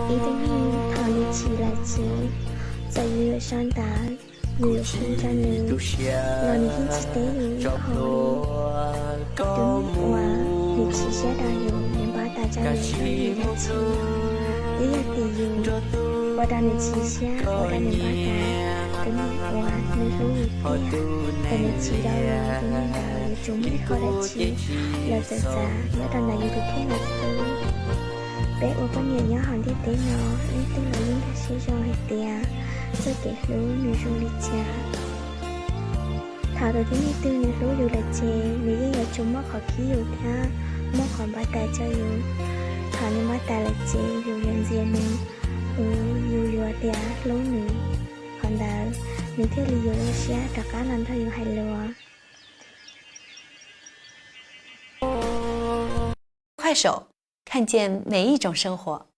一定要讨你起来起，在月上达，月空在你，让你听起得有好你，等我你起些大有，连把大家有都有来起，也有地有，我让你起些，我让你把大，等我你รู้อยู่เดียแต่ในชีเราเราที่นี่เราอยู่จุ่มไม่เขาได้ชีเราจะเมื่อตอนไหนอยู่ที่เที่ยงเราซื้อbé ô có nhiều nhớ hòn thiết tế nó nên tôi là những cái xe cho hết tìa cho kể lũ người du lịch cha thảo đầu tiên như tư người lũ du lịch chê vì cái giờ chúng mất khỏi khí dù tha mất khỏi ba tài cho dù thảo nhưng ba tài là chê dù dần dần nữa dù dù tìa lũ nữ còn đợi nếu thế là dù lũ xe tất cả làm thôi dù hay lùa 快手，看见每一种生活。